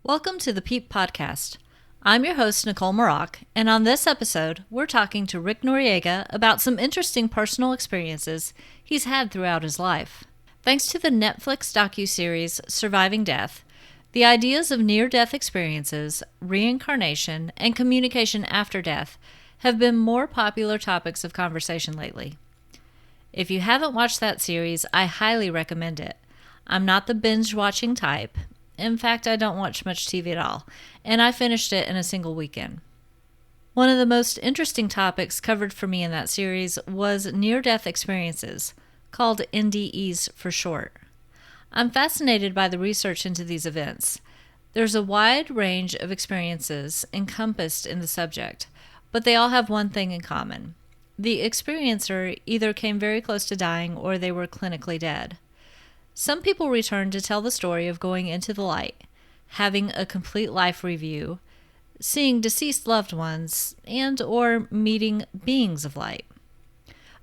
Welcome to the Peep Podcast. I'm your host, Nicole Maroc, and on this episode, we're talking to Rick Noriega about some interesting personal experiences he's had throughout his life. Thanks to the Netflix docuseries Surviving Death, the ideas of near-death experiences, reincarnation, and communication after death have been more popular topics of conversation lately. If you haven't watched that series, I highly recommend it. I'm not the binge-watching type. In fact, I don't watch much TV at all, and I finished it in a single weekend. One of the most interesting topics covered for me in that series was near-death experiences, called NDEs for short. I'm fascinated by the research into these events. There's a wide range of experiences encompassed in the subject, but they all have one thing in common. The experiencer either came very close to dying or they were clinically dead. Some people return to tell the story of going into the light, having a complete life review, seeing deceased loved ones, and or meeting beings of light.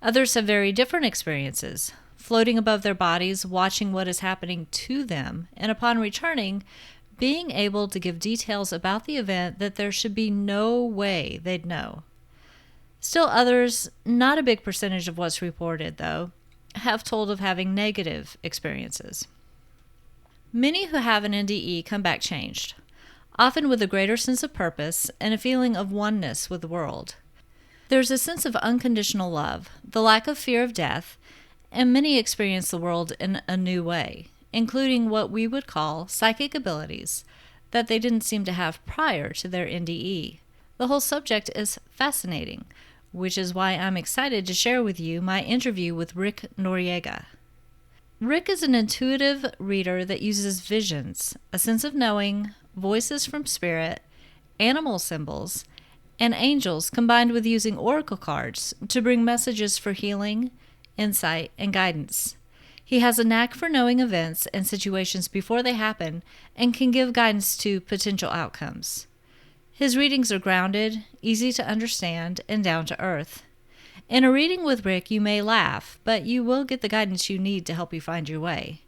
Others have very different experiences, floating above their bodies, watching what is happening to them, and upon returning, being able to give details about the event that there should be no way they'd know. Still others, not a big percentage of what's reported though, have told of having negative experiences. Many who have an NDE come back changed, often with a greater sense of purpose and a feeling of oneness with the world. There's a sense of unconditional love, the lack of fear of death, and many experience the world in a new way, including what we would call psychic abilities that they didn't seem to have prior to their NDE. The whole subject is fascinating, which is why I'm excited to share with you my interview with Rick Noriega. Rick is an intuitive reader that uses visions, a sense of knowing, voices from spirit, animal symbols, and angels combined with using oracle cards to bring messages for healing, insight, and guidance. He has a knack for knowing events and situations before they happen and can give guidance to potential outcomes. His readings are grounded, easy to understand, and down to earth. In a reading with Rick, you may laugh, but you will get the guidance you need to help you find your way.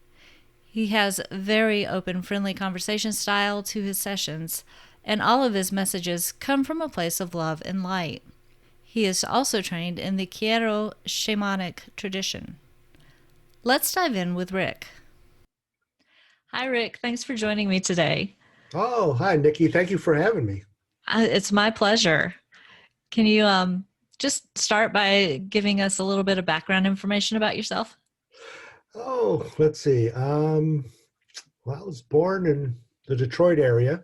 He has very open, friendly conversation style to his sessions, and all of his messages come from a place of love and light. He is also trained in the Quiero shamanic tradition. Let's dive in with Rick. Hi, Rick. Thanks for joining me today. Oh, hi, Nikki. Thank you for having me. It's my pleasure. Can you just start by giving us a little bit of background information about yourself? Oh, let's see. Well, I was born in the Detroit area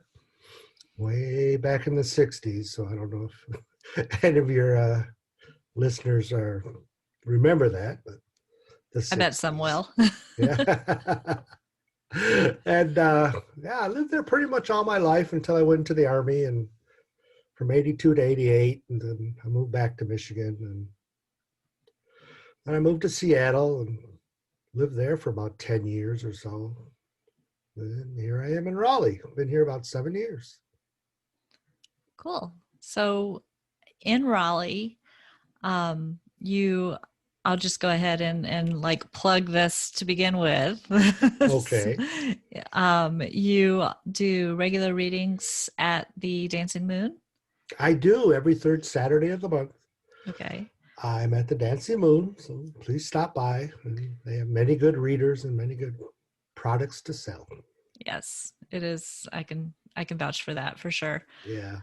way back in the 60s, so I don't know if any of your listeners remember that, but the 60s. I bet some will. Yeah. And I lived there pretty much all my life until I went into the Army, and from 82 to 88, and then I moved back to Michigan, and then I moved to Seattle and lived there for about 10 years or so. And here I am in Raleigh. I've been here about 7 years. Cool. So in Raleigh, I'll just go ahead and like plug this to begin with. Okay. You do regular readings at the Dancing Moon? I do every third Saturday of the month. Okay. I'm at the Dancing Moon, so please stop by. They have many good readers and many good products to sell. Yes, it is. I can vouch for that for sure. Yeah.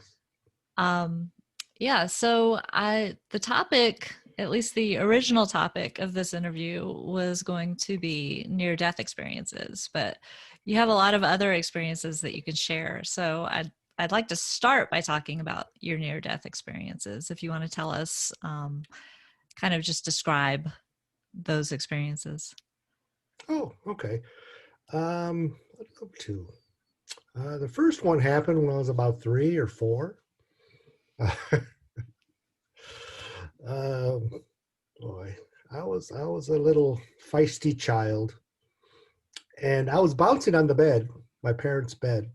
So the topic, at least the original topic of this interview, was going to be near-death experiences, but you have a lot of other experiences that you can share. So I'd like to start by talking about your near-death experiences. If you want to tell us, kind of just describe those experiences. Oh, okay. What up to? The first one happened when I was about 3 or 4. um, Boy, I was a little feisty child, and I was bouncing on the bed, my parents' bed,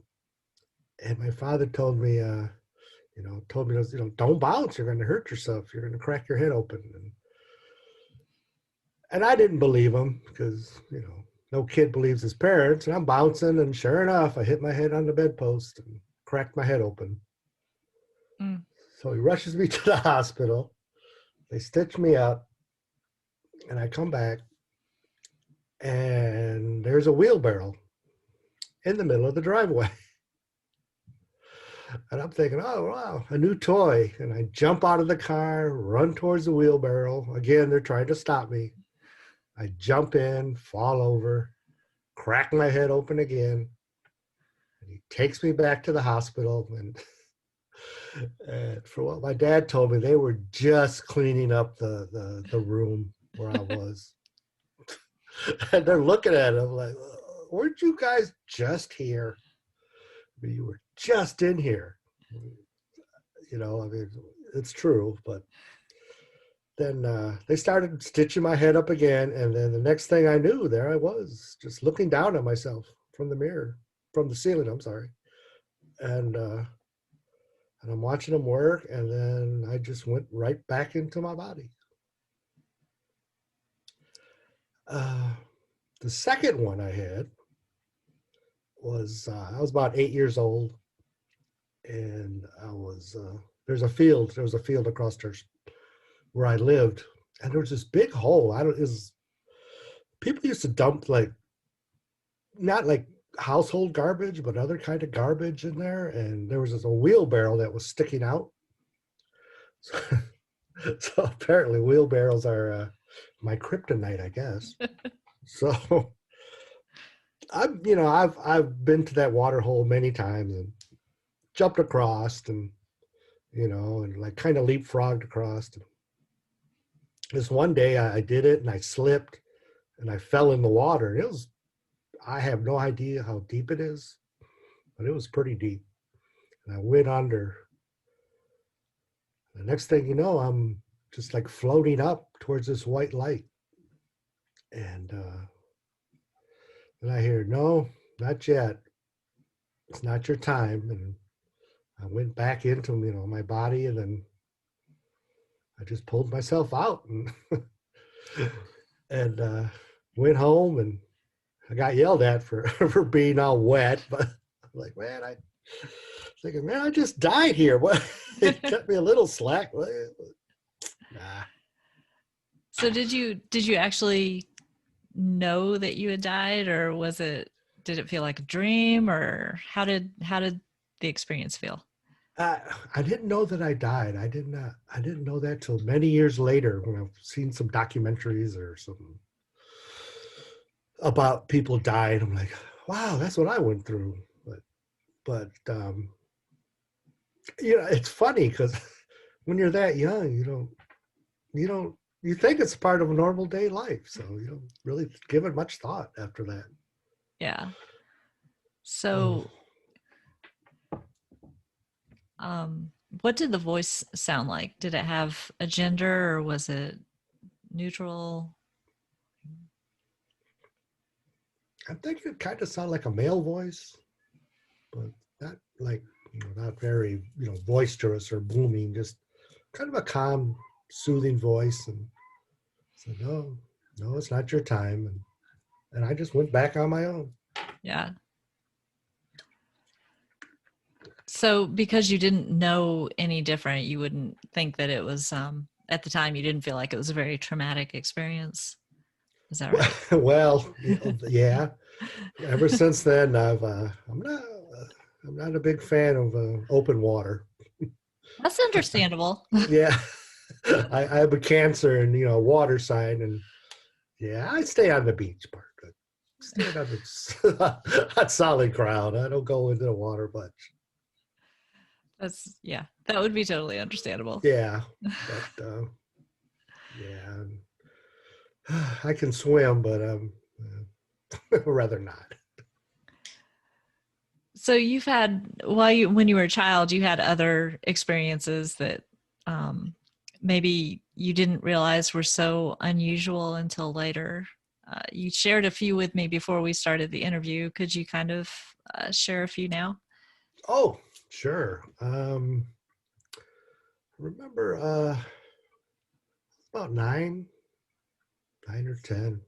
and my father told me, don't bounce. You're going to hurt yourself. You're going to crack your head open. And I didn't believe him because, no kid believes his parents. And I'm bouncing, and sure enough, I hit my head on the bedpost and cracked my head open. Mm. So he rushes me to the hospital. They stitch me up, and I come back, and there's a wheelbarrow in the middle of the driveway. And I'm thinking, oh, wow, a new toy. And I jump out of the car, run towards the wheelbarrow. Again, they're trying to stop me. I jump in, fall over, crack my head open again. And he takes me back to the hospital. And for what my dad told me, they were just cleaning up the room where I was. And they're looking at him like, weren't you guys just here? You were just in here. I mean, it's true. But then they started stitching my head up again. And then the next thing I knew, there I was, just looking down at myself from the ceiling, I'm sorry. And I'm watching them work. And then I just went right back into my body. The second one I had was I was about 8 years old, and I was there was a field across there where I lived, and there was this big hole. People used to dump not like household garbage, but other kind of garbage in there, and there was a wheelbarrow that was sticking out. So apparently wheelbarrows are my kryptonite, I guess. So I've been to that water hole many times and jumped across and like kind of leapfrogged across. This one day I did it and I slipped and I fell in the water. I have no idea how deep it is, but it was pretty deep. And I went under. The next thing you know, I'm just like floating up towards this white light. And then I hear, no, not yet. It's not your time. And I went back into, my body, and then I just pulled myself out and went home, and I got yelled at for, for being all wet. But I'm like, man, I just died here. What? It cut me a little slack. Nah. So did you actually know that you had died, or did it feel like a dream, or how did the experience feel? I didn't know that I died. I didn't know that till many years later when I've seen some documentaries or something about people dying. I'm like, wow, that's what I went through. But it's funny because when you're that young, you think it's part of a normal day life, so you don't really give it much thought after that. Yeah. So, what did the voice sound like? Did it have a gender, or was it neutral? I think it kind of sounded like a male voice, but not like, not very, boisterous or booming, just kind of a calm, soothing voice. And said, no, it's not your time. And I just went back on my own. Yeah. So because you didn't know any different, you wouldn't think that it was, at the time, you didn't feel like it was a very traumatic experience. Is that right? Well, yeah. Ever since then, I'm not a big fan of open water. That's understandable. Yeah. I have a Cancer and, water sign, and yeah, I stay on the beach part. Stay on the solid ground. I don't go into the water much. That would be totally understandable. Yeah, but yeah, I can swim, but rather not. So you've had when you were a child, you had other experiences that maybe you didn't realize were so unusual until later. You shared a few with me before we started the interview. Could you kind of share a few now? Oh, sure. Remember about 9 or 10.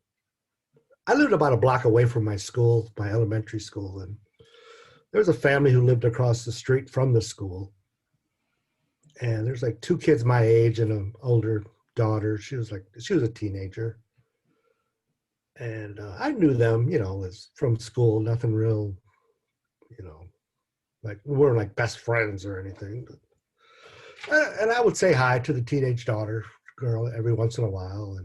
I lived about a block away from my school, my elementary school, and there was a family who lived across the street from the school. And there's like two kids my age and an older daughter. She was a teenager. And I knew them, as from school, nothing real, you know, like we weren't like best friends or anything. And I would say hi to the teenage daughter girl every once in a while.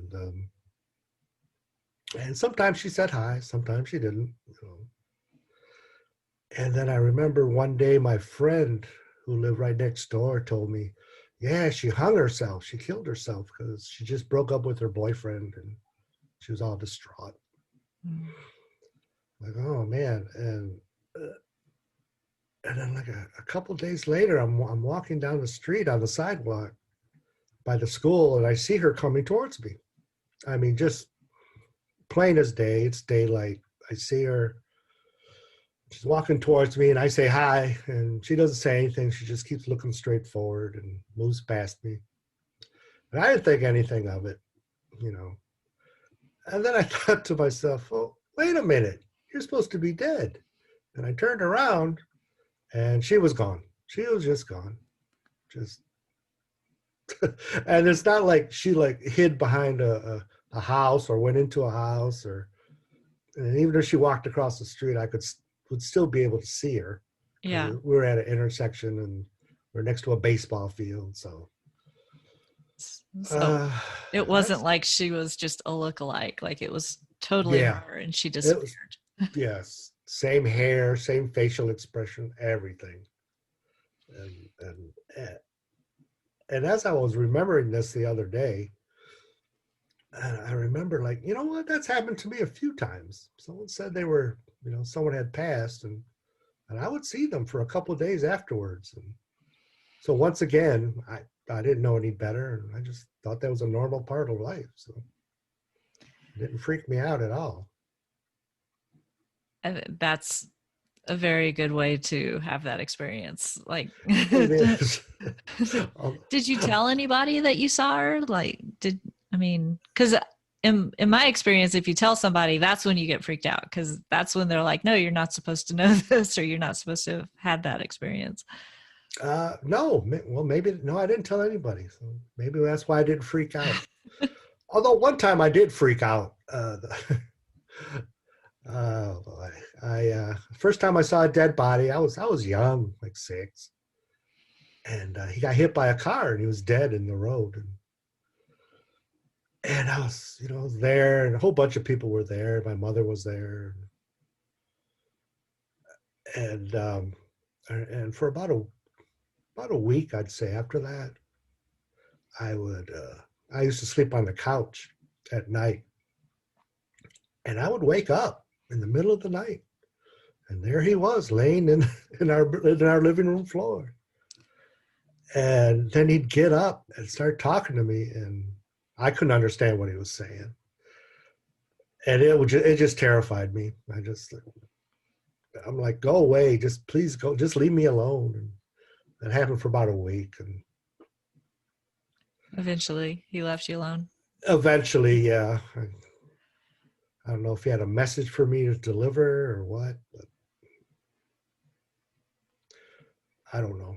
And sometimes she said hi, sometimes she didn't. And then I remember one day my friend who lived right next door told me, yeah, she hung herself. She killed herself because she just broke up with her boyfriend and she was all distraught. Mm. Like, oh man. And then like a couple days later, I'm walking down the street on the sidewalk by the school and I see her coming towards me. I mean, just plain as day, it's daylight. I see her. She's walking towards me and I say hi and she doesn't say anything. She just keeps looking straight forward and moves past me. And I didn't think anything of it. And then I thought to myself, well, wait a minute, you're supposed to be dead. And I turned around and she was gone. She was just gone. Just, and it's not like she like hid behind a house or went into a house and even if she walked across the street, I would still be able to see her. Yeah. We were at an intersection and we're next to a baseball field. So it wasn't like she was just a lookalike. Like it was totally her and she disappeared. Yes. Same hair, same facial expression, everything. And as I was remembering this the other day, I remember like, you know what, that's happened to me a few times. Someone said they were, someone had passed and I would see them for a couple of days afterwards. And so once again, I didn't know any better. And I just thought that was a normal part of life. So it didn't freak me out at all. That's a very good way to have that experience. Like, it is. Did you tell anybody that you saw her? Like, because in my experience, if you tell somebody, that's when you get freaked out because that's when they're like, no, you're not supposed to know this or you're not supposed to have had that experience. No, well, maybe, no, I didn't tell anybody. So maybe that's why I didn't freak out. Although one time I did freak out. Oh boy! First time I saw a dead body, I was young, like 6, and he got hit by a car and he was dead in the road. And I was, there, and a whole bunch of people were there. My mother was there, and for about a week, I'd say after that, I used to sleep on the couch at night, and I would wake up in the middle of the night, and there he was laying in our living room floor. And then he'd get up and start talking to me, and I couldn't understand what he was saying. And it just terrified me. I'm like, go away, just please go, just leave me alone. And that happened for about a week, and eventually he left you alone. Eventually, yeah. I don't know if he had a message for me to deliver or what, but I don't know.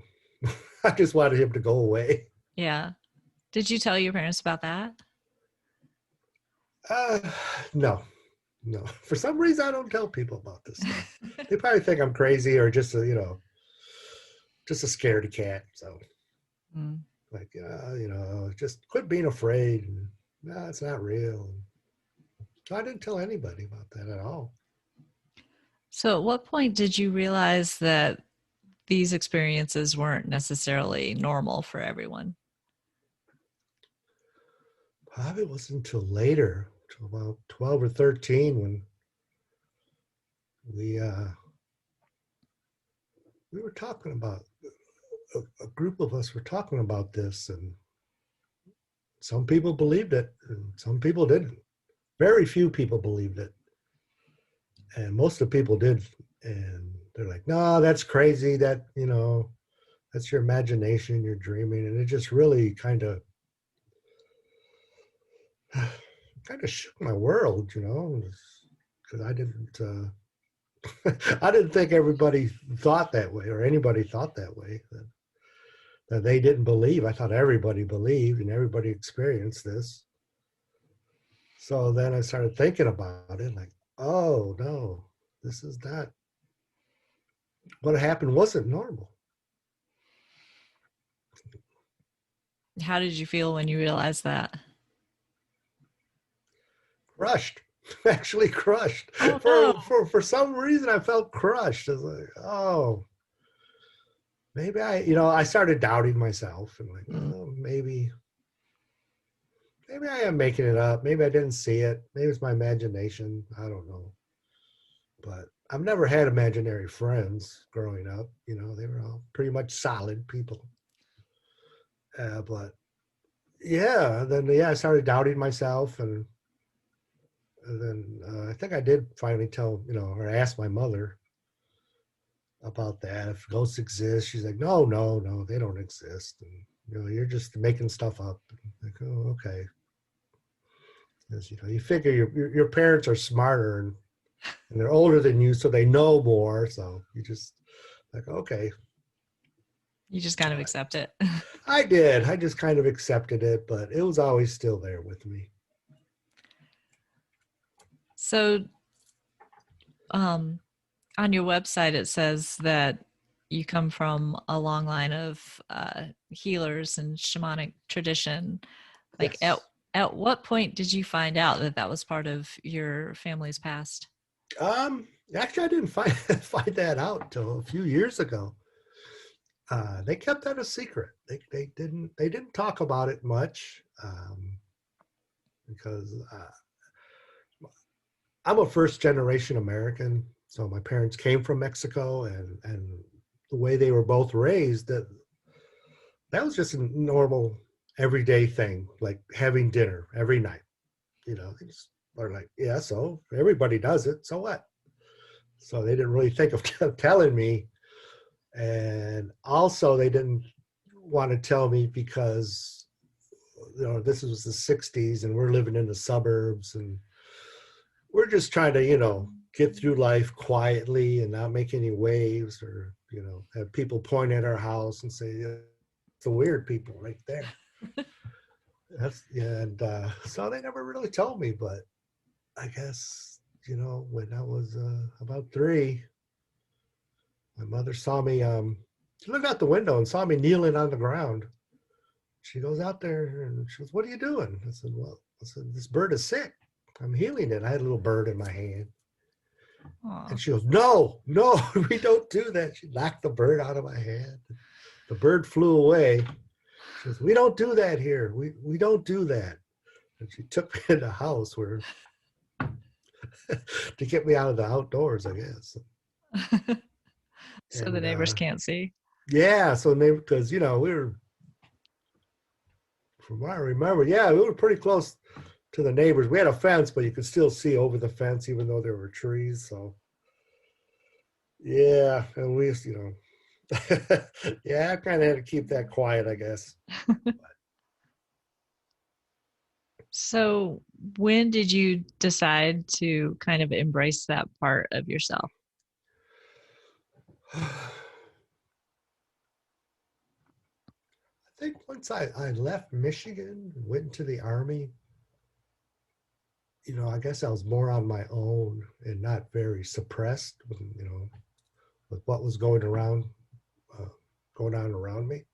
I just wanted him to go away. Yeah. Did you tell your parents about that? No. For some reason, I don't tell people about this stuff. They probably think I'm crazy or just a scaredy cat. So, just quit being afraid. No, it's not real. So I didn't tell anybody about that at all. So at what point did you realize that these experiences weren't necessarily normal for everyone? Probably wasn't until later, till about 12 or 13, when we we were talking about, a group of us were talking about this, and some people believed it and some people didn't. Very few people believed it. And most of the people did. And they're like, no, that's crazy. That's your imagination, you're dreaming. And it just really kind of shook my world, because I didn't think everybody thought that way or anybody thought that way, that they didn't believe. I thought everybody believed and everybody experienced this. So then I started thinking about it, like, oh no, this is not, what happened wasn't normal. How did you feel when you realized that? Crushed. Actually crushed. Oh, no. For some reason I felt crushed. I was like, oh, maybe I started doubting myself and like, oh, maybe I am making it up. Maybe I didn't see it. Maybe it's my imagination. I don't know. But I've never had imaginary friends growing up. They were all pretty much solid people. But yeah, then I started doubting myself, and then I think I did finally tell, or ask my mother about that, if ghosts exist. She's like, no, they don't exist, and you're just making stuff up. Like, oh, okay. Because you figure your parents are smarter and they're older than you, so they know more. So you just like, okay. You just kind of accept it. I did. I just kind of accepted it, but it was always still there with me. So, on your website, it says that you come from a long line of healers and shamanic tradition. Like, Yes. at what point did you find out that that was part of your family's past? Actually, I didn't find that out until a few years ago. They kept that a secret. They didn't talk about it much, because I'm a first generation American. So my parents came from Mexico, and the way they were both raised, that was just a normal everyday thing, like having dinner every night. They just are like, yeah, so everybody does it. So what? So they didn't really think of telling me. And also they didn't want to tell me because, this was the 60s and we're living in the suburbs and we're just trying to, get through life quietly and not make any waves, or, have people point at our house and say, yeah, it's the weird people right there. So they never really told me, but I guess, when I was about 3, my mother saw me, she looked out the window and saw me kneeling on the ground. She goes out there and she goes, what are you doing? I said, this bird is sick. I'm healing it. I had a little bird in my hand. Aww. And she goes, no, we don't do that. She knocked the bird out of my hand. The bird flew away. She goes, we don't do that here. We don't do that. And she took me in the house where to get me out of the outdoors, I guess. So the neighbors can't see. Yeah, so because we were, from what I remember, we were pretty close to the neighbors. We had a fence, but you could still see over the fence, even though there were trees. So yeah, and we used, yeah, I kind of had to keep that quiet, I guess. So when did you decide to kind of embrace that part of yourself? I think once I left Michigan, went into the Army, I guess I was more on my own and not very suppressed with, with what was going on around me.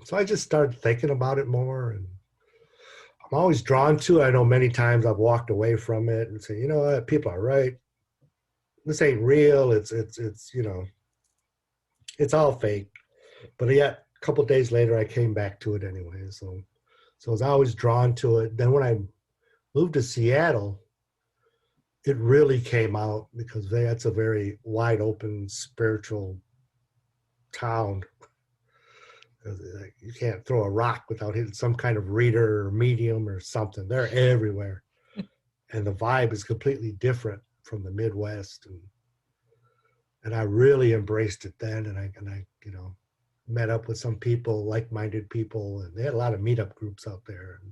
So I just started thinking about it more, and I'm always drawn to it. I know many times I've walked away from it and say, what, people are right. This ain't real. It's it's all fake. But yet a couple of days later, I came back to it anyway. So I was always drawn to it. Then when I moved to Seattle, it really came out because that's a very wide open spiritual town. You can't throw a rock without hitting some kind of reader or medium or something. They're everywhere. And the vibe is completely different from the Midwest. And I really embraced it then. And I met up with some people, like-minded people, and they had a lot of meetup groups out there. And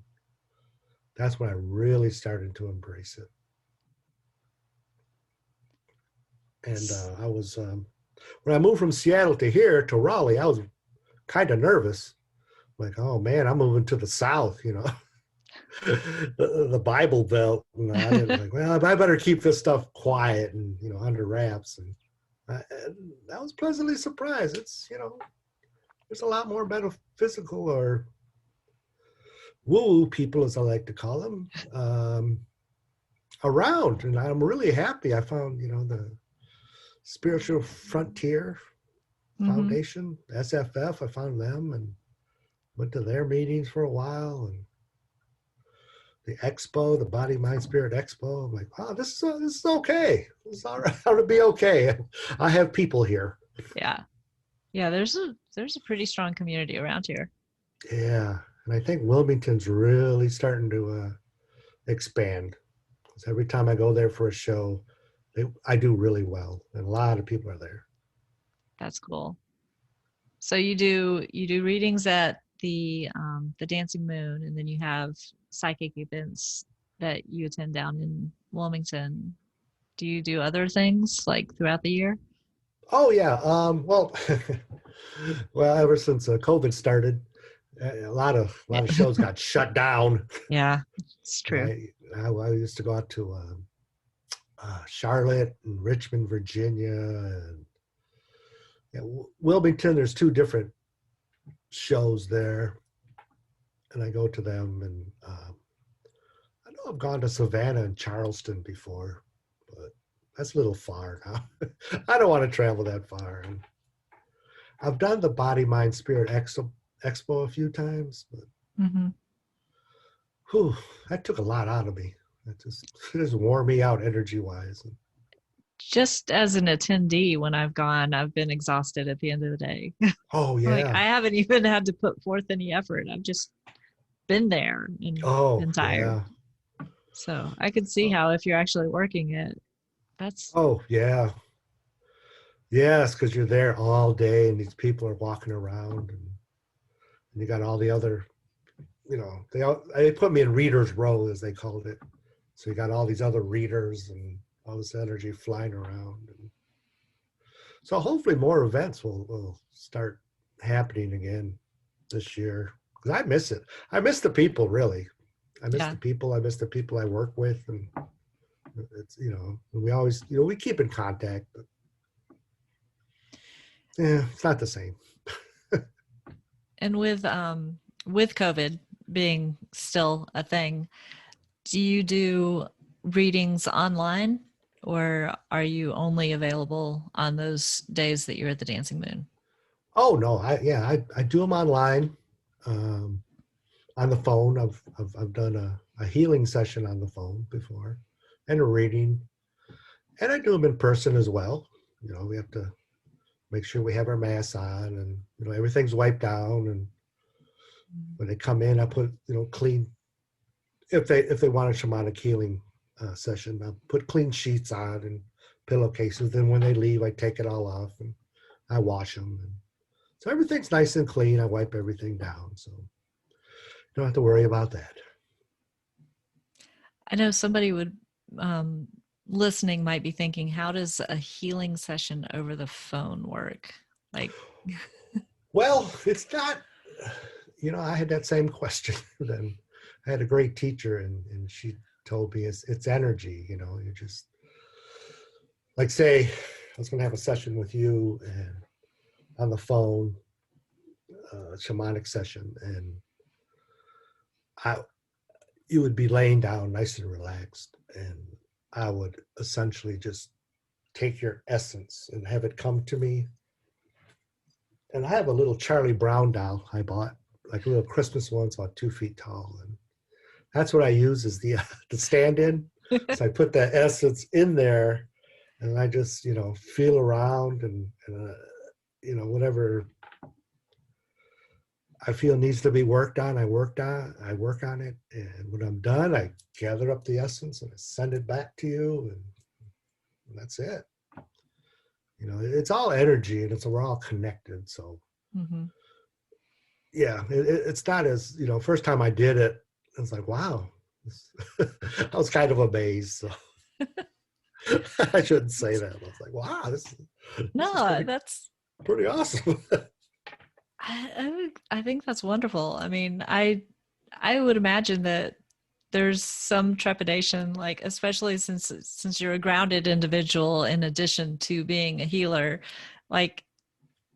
that's when I really started to embrace it. And I was, when I moved from Seattle to here, to Raleigh, I was kind of nervous. Like, oh man, I'm moving to the South, the Bible Belt. I didn't like, well, I better keep this stuff quiet and, under wraps. And I was pleasantly surprised. It's, there's a lot more metaphysical or woo-woo people, as I like to call them, around. And I'm really happy. I found, the Spiritual Frontier Foundation, SFF. I found them and went to their meetings for a while. And the expo, the Body, Mind, Spirit Expo. I'm like, wow, this is okay. It's all right. How to be okay. I have people here. Yeah. There's a pretty strong community around here. Yeah, and I think Wilmington's really starting to expand. Because every time I go there for a show, I do really well, and a lot of people are there. That's cool. So you do readings at the Dancing Moon, and then you have psychic events that you attend down in Wilmington. Do you do other things like throughout the year? Oh yeah. Well, ever since COVID started, a lot of shows got shut down. Yeah, it's true. I used to go out to Charlotte and Richmond, Virginia, and Wilmington. There's 2 different shows there, and I go to them. And I know I've gone to Savannah and Charleston before, but that's a little far now. I don't want to travel that far. And I've done the Body, Mind, Spirit Expo a few times, but that took a lot out of me. It just wore me out energy-wise. Just as an attendee, when I've gone, I've been exhausted at the end of the day. Oh, yeah. Like, I haven't even had to put forth any effort. I've just been there and been tired. Yeah. So I could see how if you're actually working it, that's... Oh, yeah. Yes, because you're there all day and these people are walking around and you got all the other, they put me in reader's row, as they called it. So you got all these other readers and all this energy flying around. And so hopefully more events will start happening again this year. Because I miss it. I miss the people, really. I miss the people. I miss the people I work with. And it's, we always, we keep in contact. But yeah, it's not the same. And with COVID being still a thing, do you do readings online, or are you only available on those days that you're at the Dancing Moon? Oh no, I do them online, on the phone. I've done a healing session on the phone before, and a reading, and I do them in person as well. We have to make sure we have our masks on, and everything's wiped down. And when they come in, I put clean. If they want a shamanic healing session, I put clean sheets on and pillowcases. Then when they leave, I take it all off and I wash them. And so everything's nice and clean. I wipe everything down, so you don't have to worry about that. I know somebody would listening might be thinking, how does a healing session over the phone work? Like, well, it's not. I had that same question. Then I had a great teacher, and she told me it's energy. You just, like, say I was going to have a session with you and on the phone, a shamanic session, and you would be laying down nice and relaxed, and I would essentially just take your essence and have it come to me. And I have a little Charlie Brown doll I bought, like a little Christmas one. It's about 2 feet tall, and that's what I use as the stand-in. So I put that essence in there, and I just, feel around and whatever I feel needs to be worked on, I work on it. And when I'm done, I gather up the essence and I send it back to you, and that's it. It's all energy, and we're all connected. So Mm-hmm. yeah, it's not as, first time I did it, I was like, wow. I was kind of amazed. So I shouldn't say that. I was like, wow, this is No, that's pretty awesome. I think that's wonderful. I mean, I would imagine that there's some trepidation, like especially since you're a grounded individual in addition to being a healer, like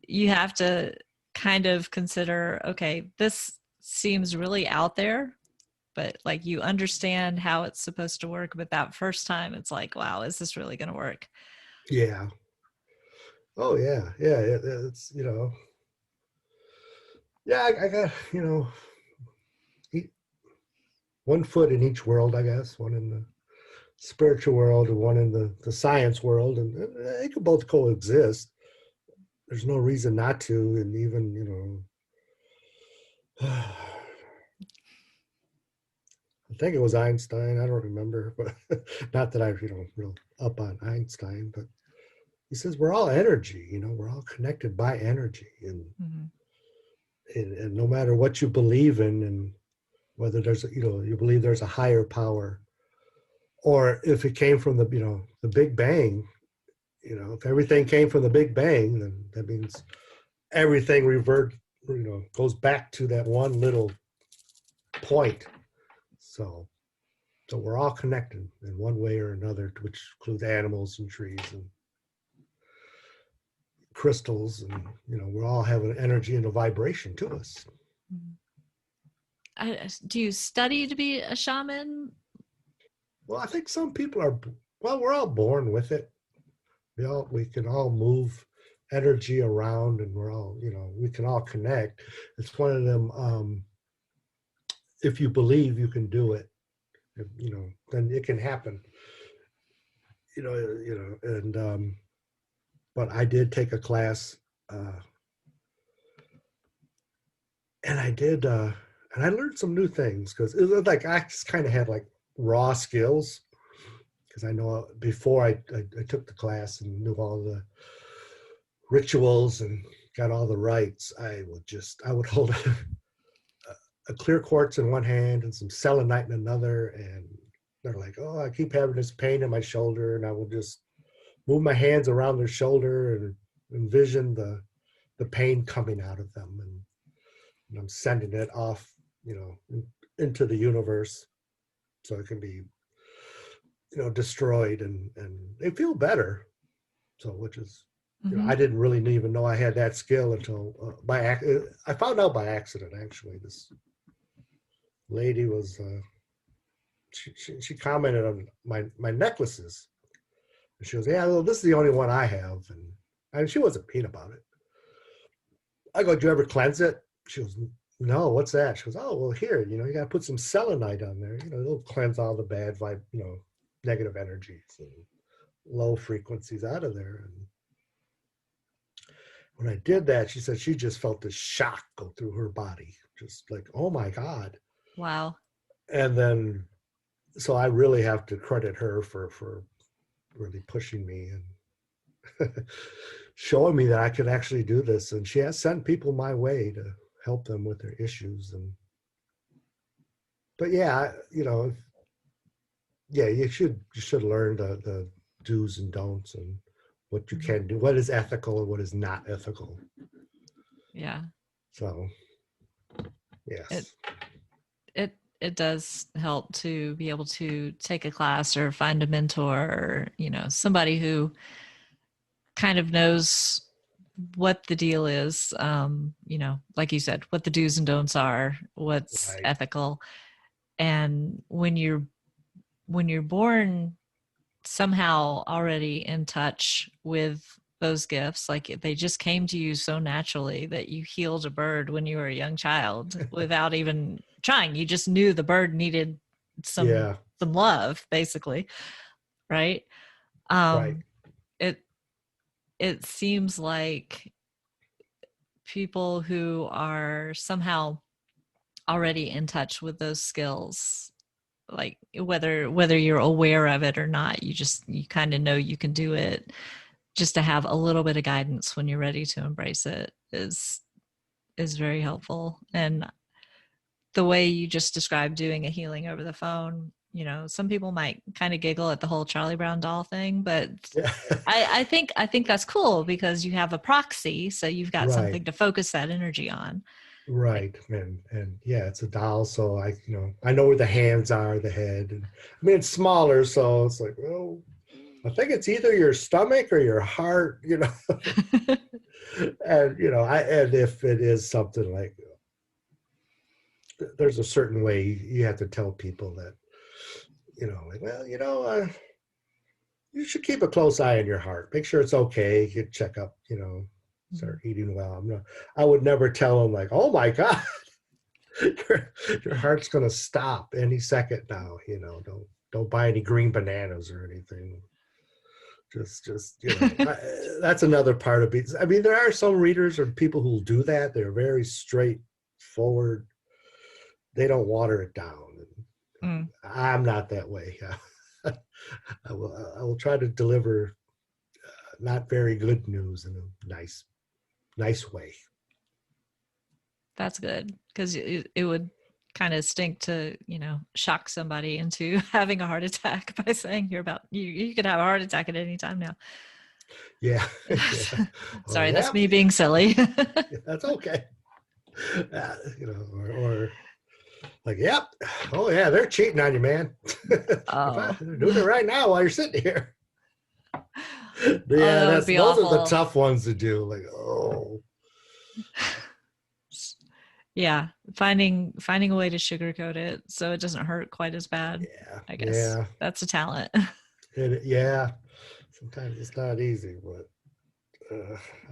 you have to kind of consider, okay, this seems really out there, but like you understand how it's supposed to work, but that first time it's like, wow, is this really going to work? Yeah. Oh yeah. Yeah. It's, yeah, I got, e- one foot in each world, I guess, one in the spiritual world and one in the science world, and they could both coexist. There's no reason not to. And even, I think it was Einstein. I don't remember, but not that I, real up on Einstein, but he says we're all energy, we're all connected by energy. Mm-hmm. And no matter what you believe in, and whether there's, you believe there's a higher power, or if it came from the Big Bang, if everything came from the Big Bang, then that means everything goes back to that one little point. So we're all connected in one way or another, which includes animals and trees and crystals, and we all have an energy and a vibration to us. Do you study to be a shaman? Well, I think some people are. Well, we're all born with it. We can all move energy around, and we're all, we can all connect. It's one of them. If you believe you can do it, then it can happen. And but I did take a class, and I did, and I learned some new things, because it was like I just kind of had like raw skills, because I know before I took the class and knew all the rituals and got all the rites, I would hold a clear quartz in one hand and some selenite in another, and they're like, oh, I keep having this pain in my shoulder, and I will just move my hands around their shoulder and envision the pain coming out of them, and I'm sending it off, into the universe, so it can be, destroyed, and they feel better. So, which is, Mm-hmm. I didn't really even know I had that skill until I found out by accident. Actually, this lady was, she commented on my necklaces. And she goes, yeah, well, this is the only one I have, and she wasn't mean about it. I go, do you ever cleanse it? She goes, no, what's that? She goes, oh, well, here, you got to put some selenite on there. It'll cleanse all the bad vibe, negative energies and low frequencies out of there. And when I did that, she said she just felt this shock go through her body, just like, oh my God. Wow. And then, so I really have to credit her for really pushing me and showing me that I could actually do this. And she has sent people my way to help them with their issues. But yeah, yeah, you should learn the do's and don'ts, and what you can do, what is ethical and what is not ethical. Yeah. So, yes. It does help to be able to take a class or find a mentor, or, somebody who kind of knows what the deal is, like you said, what the do's and don'ts are, what's Right. ethical. And when you're born somehow already in touch with those gifts, like they just came to you so naturally that you healed a bird when you were a young child without even trying. You just knew the bird needed some Yeah. some love, basically, right? Right. It it seems like people who are somehow already in touch with those skills, like whether you're aware of it or not, you kind of know you can do it. Just to have a little bit of guidance when you're ready to embrace it is very helpful. And the way you just described doing a healing over the phone, some people might kind of giggle at the whole Charlie Brown doll thing, but Yeah. I think that's cool because you have a proxy, so you've got Right. something to focus that energy on. Like, Right. And yeah, it's a doll. So I know where the hands are, the head. And I mean, it's smaller. So it's like, well, I think it's either your stomach or your heart, and if it is something like, there's a certain way you have to tell people that, like, well, you should keep a close eye on your heart. Make sure it's okay. Get check up, start eating well. I would never tell them like, oh my God, your heart's going to stop any second now. Don't buy any green bananas or anything. Just that's another part of it. I mean, there are some readers or people who will do that. They're very straightforward. They don't water it down. mm, I'm not that way. I will try to deliver not very good news in a nice way. that's good because it would kind of stink to shock somebody into having a heart attack by saying you could have a heart attack at any time now. Yeah. Yeah. Oh Sorry, that's yeah. me being silly. That's okay. Or like, yep. Oh yeah, they're cheating on you, man. Oh, They're doing it right now while you're sitting here. oh, Yeah, that would be those are the awful. tough ones to do. Like, oh, Yeah, finding a way to sugarcoat it so it doesn't hurt quite as bad. yeah, I guess yeah, that's a talent. yeah. Sometimes it's not easy, but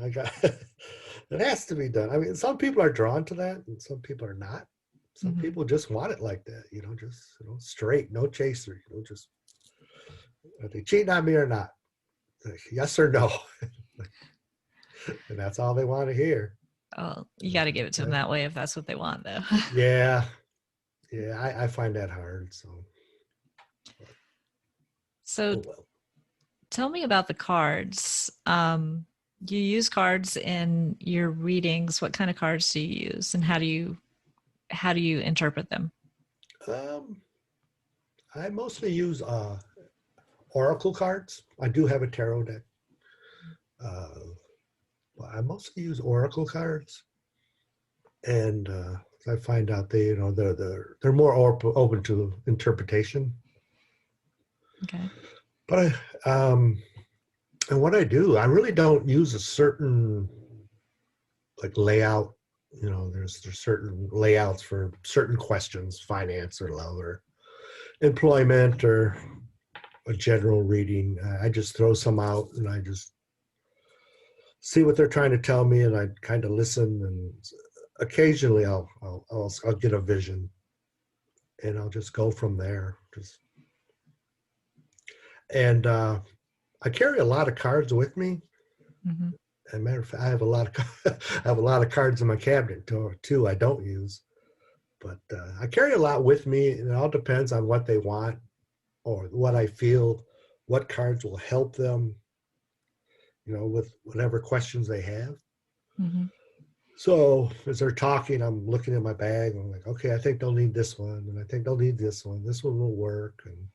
I got it has to be done. I mean, some people are drawn to that, and some people are not. Some Mhm. people just want it like that, just straight, no chaser, just are they cheating on me or not? Like, yes or no, and that's all they want to hear. Oh, you got to give it to them that way if that's what they want, though. Yeah, yeah, I find that hard. So, So oh well. tell me about the cards. You use cards in your readings. What kind of cards do you use, and how do you interpret them? Um, I mostly use oracle cards. I do have a tarot deck. Uh, but I mostly use oracle cards, and I find out they're more open to interpretation. Okay. But and what I do, I really don't use a certain like layout. There's certain layouts for certain questions, finance or love or employment or a general reading. I just throw some out and I just see what they're trying to tell me, and I kind of listen. And occasionally, I'll get a vision, and I'll just go from there. And I carry a lot of cards with me. Mm-hmm. As a matter of fact, I have a lot of I have a lot of cards in my cabinet too. I don't use, but I carry a lot with me, and it all depends on what they want or what I feel. What cards will help them, with whatever questions they have. Mm-hmm. So as they're talking, I'm looking at my bag. And I'm like, okay, I think they'll need this one, and I think they'll need this one. This one will work, and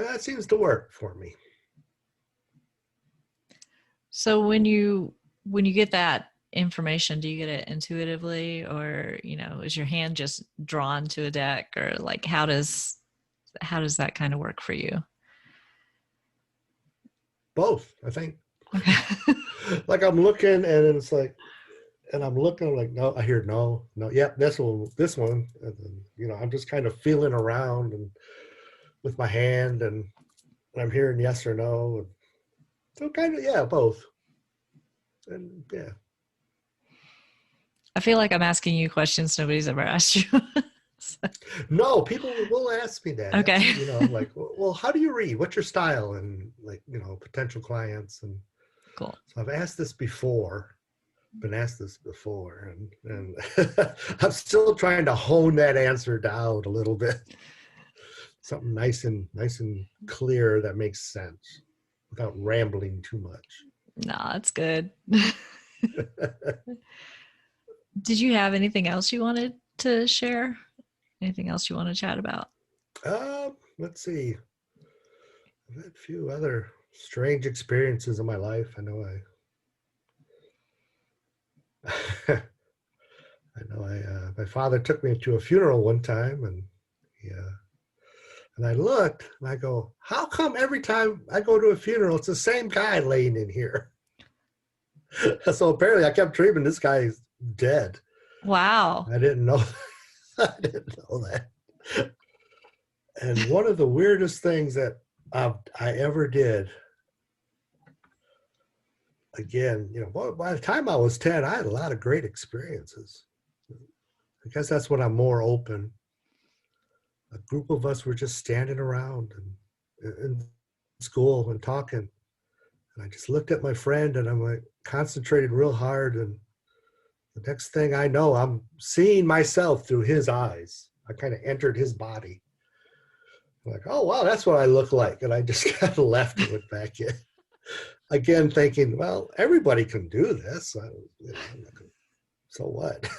that seems to work for me. So when you get that information, do you get it intuitively, or is your hand just drawn to a deck, or like how does that kind of work for you? Both, I think. Okay. Like I'm looking, and it's like, and I'm looking, I'm like, no, I hear no, no, yep, this one, and then, I'm just kind of feeling around and with my hand, and I'm hearing yes or no, and so kind of, yeah, both, and yeah. I feel like I'm asking you questions nobody's ever asked you. No, people will ask me that. Okay. You know, like, well, how do you read? What's your style? And like, you know, potential clients. And Cool. so I've asked this before, been asked this before, and I'm still trying to hone that answer down a little bit. Something nice and clear that makes sense without rambling too much. No, that's good. Did you have anything else you wanted to share? Anything else you want to chat about? Let's see. I've had a few other strange experiences in my life. I know my father took me to a funeral one time, and and I looked and I go, how come every time I go to a funeral, it's the same guy laying in here? So apparently I kept dreaming this guy is dead. Wow. I didn't know. I didn't know that. And one of the weirdest things that I ever did, again, you know, by the time I was 10, I had a lot of great experiences. I guess that's when I'm more open. A group of us were just standing around and in school and talking. And I just looked at my friend and I'm like concentrated real hard. And the next thing I know, I'm seeing myself through his eyes. I kind of entered his body. I'm like, oh, wow, that's what I look like. And I just kind of left and went back in. Again, thinking, well, everybody can do this. So what?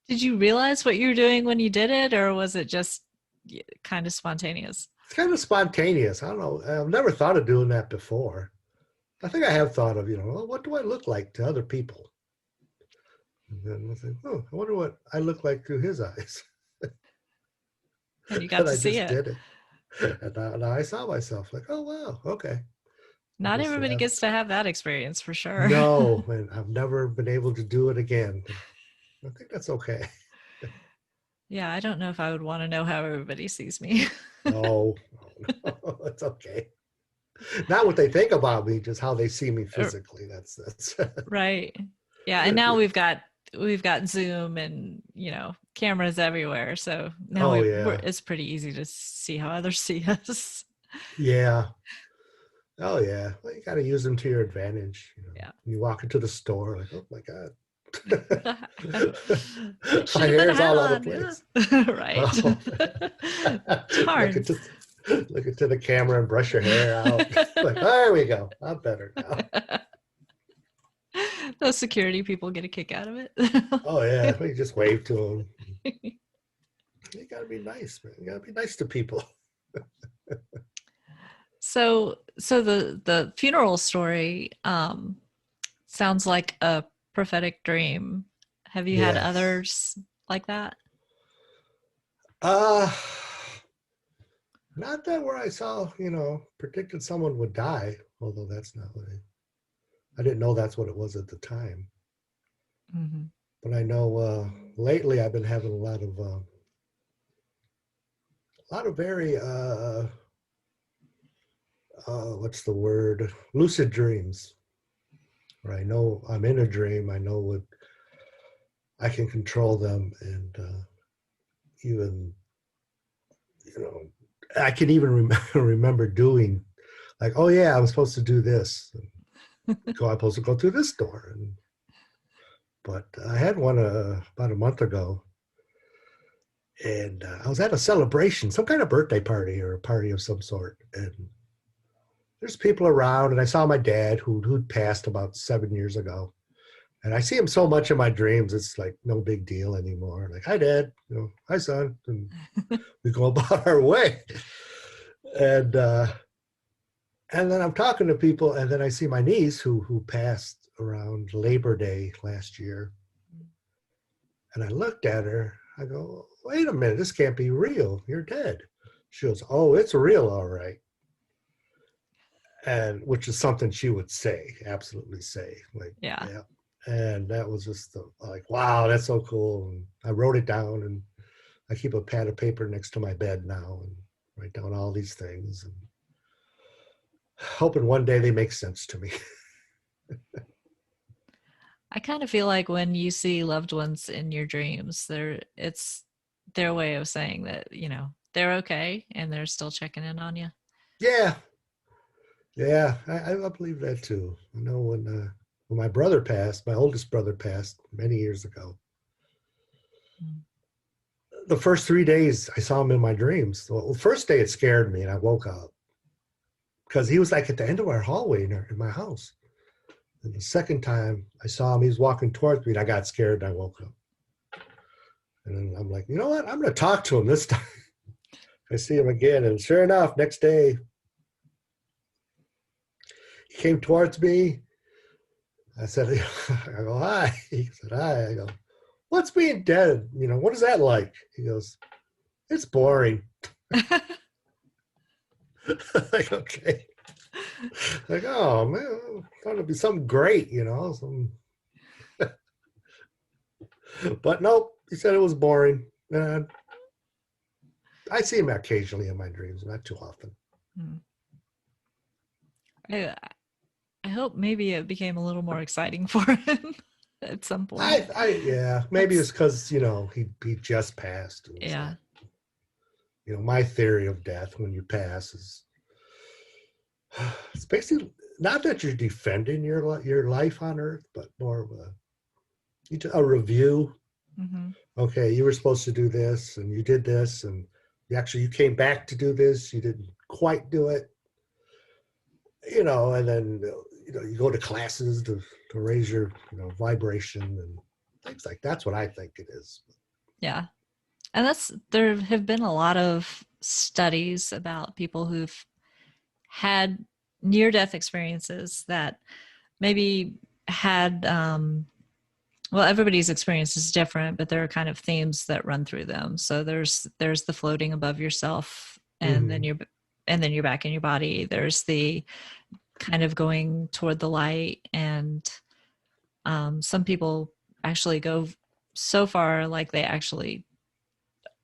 Did you realize what you were doing when you did it, or was it just kind of spontaneous? It's kind of spontaneous. I don't know. I've never thought of doing that before. I think I have thought of, you know, well, what do I look like to other people? And then I think, oh, I wonder what I look like through his eyes. And you got to see it. Did it. And now I saw myself like, oh, wow, okay. Not everybody gets to have that experience for sure. No, and I've never been able to do it again. I think that's okay. Yeah, I don't know if I would want to know how everybody sees me. No, it's okay. Not what they think about me, just how they see me physically. That's right. Yeah, and now we've got Zoom and, you know, cameras everywhere, so now it's pretty easy to see how others see us. Yeah. Oh yeah. Well, you got to use them to your advantage. You know? Yeah. You walk into the store, like, oh my God. My hair's all out of place. Right. Darn. Look into the camera and brush your hair out. Like, there we go. I'm better now. Those security people get a kick out of it. Oh yeah, we just wave to them. You gotta be nice, man. You gotta be nice to people. So the funeral story sounds like a prophetic dream. Have you had others like that? Not that where I saw, you know, predicted someone would die, although that's not what I didn't know that's what it was at the time. Mm-hmm. But I know lately I've been having a lot of very what's the word? Lucid dreams. Where I know I'm in a dream, I know what I can control them, and even, you know, I can even remember doing, like, oh yeah, I'm supposed to do this. I'm supposed to go through this door. But I had one about a month ago, and I was at a celebration, some kind of birthday party or a party of some sort, and there's people around, and I saw my dad who'd passed about 7 years ago. And I see him so much in my dreams, it's like no big deal anymore. Like, hi, Dad. You know, hi, son. And we go about our way. And then I'm talking to people, and then I see my niece who passed around Labor Day last year. And I looked at her. I go, wait a minute, this can't be real. You're dead. She goes, oh, it's real, all right. And which is something she would say, absolutely say. Like, yeah. And that was just like, wow, that's so cool. And I wrote it down, and I keep a pad of paper next to my bed now and write down all these things, and hoping one day they make sense to me. I kind of feel like when you see loved ones in your dreams, it's their way of saying that, they're okay and they're still checking in on you. Yeah, yeah, I believe that too. I know when my brother passed, my oldest brother passed many years ago. Mm. The first 3 days I saw him in my dreams. Well, the first day it scared me and I woke up because he was like at the end of our hallway in my house. And the second time I saw him, he was walking towards me and I got scared and I woke up. And then I'm like, you know what? I'm going to talk to him this time. I see him again. And sure enough, next day, he came towards me. I said, I go, hi. He said, hi. I go, what's being dead? What is that like? He goes, it's boring. Like, okay. Like, oh, man, I thought it'd be something great, But nope, he said it was boring. And I see him occasionally in my dreams, not too often. Hmm. I hope maybe it became a little more exciting for him at some point. Yeah, maybe it's because he just passed. Yeah. My theory of death when you pass is it's basically not that you're defending your life on Earth, but more of a review. Mm-hmm. Okay, you were supposed to do this, and you did this, and you came back to do this. You didn't quite do it, and then you go to classes to raise your vibration and things like that's what I think it is. Yeah. And there have been a lot of studies about people who've had near-death experiences that maybe had, well, everybody's experience is different, but there are kind of themes that run through them. So there's the floating above yourself, and then you're back in your body. There's the kind of going toward the light, and some people actually go so far like they actually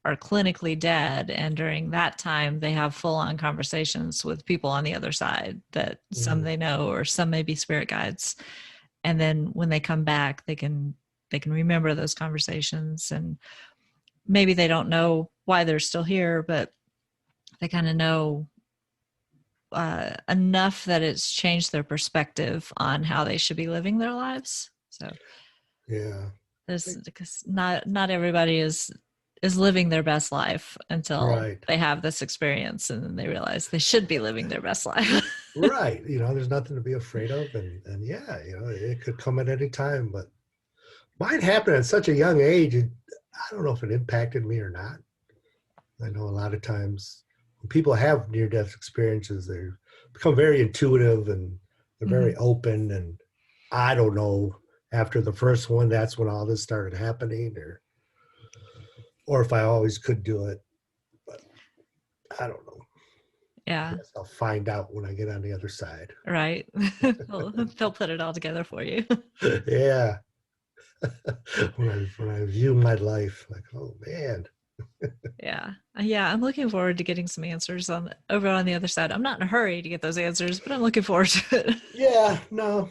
are clinically dead, and during that time they have full-on conversations with people on the other side that some they know, or some may be spirit guides, and then when they come back they can remember those conversations, and maybe they don't know why they're still here, but they kind of know enough that it's changed their perspective on how they should be living their lives. So Yeah, because not everybody is living their best life until right. they have this experience, and then they realize they should be living their best life. Right. There's nothing to be afraid of, and yeah, it could come at any time. But mine happened at such a young age. I don't know if it impacted me or not. I know a lot of times when people have near-death experiences, they become very intuitive and they're very open. And I don't know, after the first one, that's when all this started happening, or if I always could do it. But I don't know. Yeah. I'll find out when I get on the other side. Right. They'll put it all together for you. Yeah. when I view my life, like, oh man. Yeah. I'm looking forward to getting some answers over on the other side. I'm not in a hurry to get those answers, but I'm looking forward to it. Yeah. No.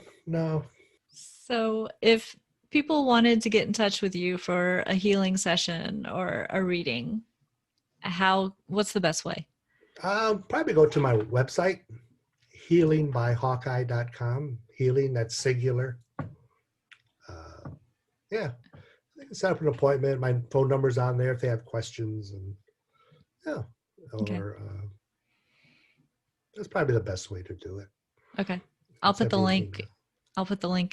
So if people wanted to get in touch with you for a healing session or a reading, what's the best way? Probably go to my website, healingbyhawkeye.com. Healing, that's singular. Yeah. They can set up an appointment. My phone number's on there if they have questions. And yeah. Or that's probably the best way to do it. Okay. I'll put the link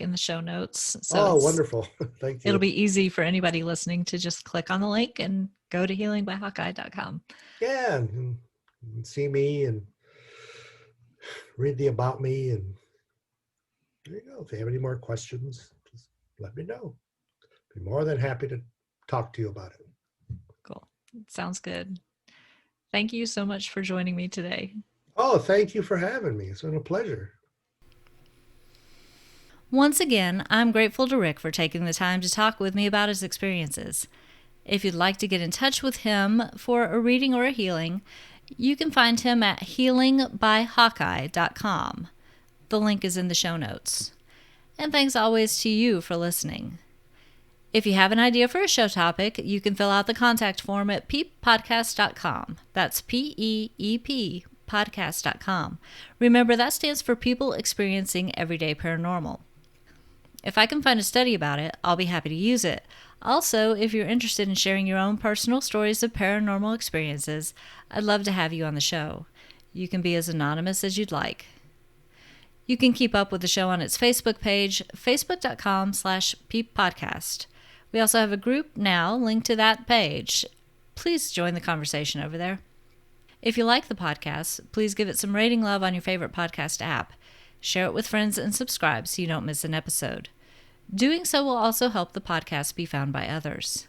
in the show notes. So wonderful. Thank you. It'll be easy for anybody listening to just click on the link and go to healingbyhawkeye.com. Yeah. And see me and read the about me. And there you go. If you have any more questions, just let me know. Be more than happy to talk to you about it. Cool. Sounds good. Thank you so much for joining me today. Oh, thank you for having me. It's been a pleasure. Once again, I'm grateful to Rick for taking the time to talk with me about his experiences. If you'd like to get in touch with him for a reading or a healing, you can find him at healingbyhawkeye.com. The link is in the show notes. And thanks always to you for listening. If you have an idea for a show topic, you can fill out the contact form at peeppodcast.com. That's P-E-E-P podcast.com. Remember, that stands for People Experiencing Everyday Paranormal. If I can find a study about it, I'll be happy to use it. Also, if you're interested in sharing your own personal stories of paranormal experiences, I'd love to have you on the show. You can be as anonymous as you'd like. You can keep up with the show on its Facebook page, facebook.com/peeppodcast. We also have a group now linked to that page. Please join the conversation over there. If you like the podcast, please give it some rating love on your favorite podcast app. Share it with friends and subscribe so you don't miss an episode. Doing so will also help the podcast be found by others.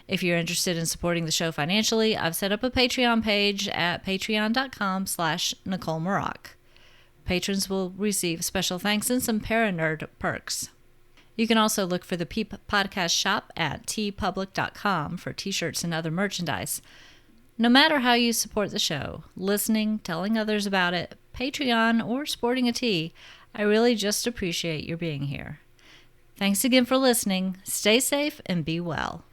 If you're interested in supporting the show financially, I've set up a Patreon page at patreon.com/NicoleMaroc. Patrons will receive special thanks and some Paranerd perks. You can also look for the Peep Podcast shop at tpublic.com for t-shirts and other merchandise. No matter how you support the show, listening, telling others about it, Patreon, or sporting a tee, I really just appreciate your being here. Thanks again for listening. Stay safe and be well.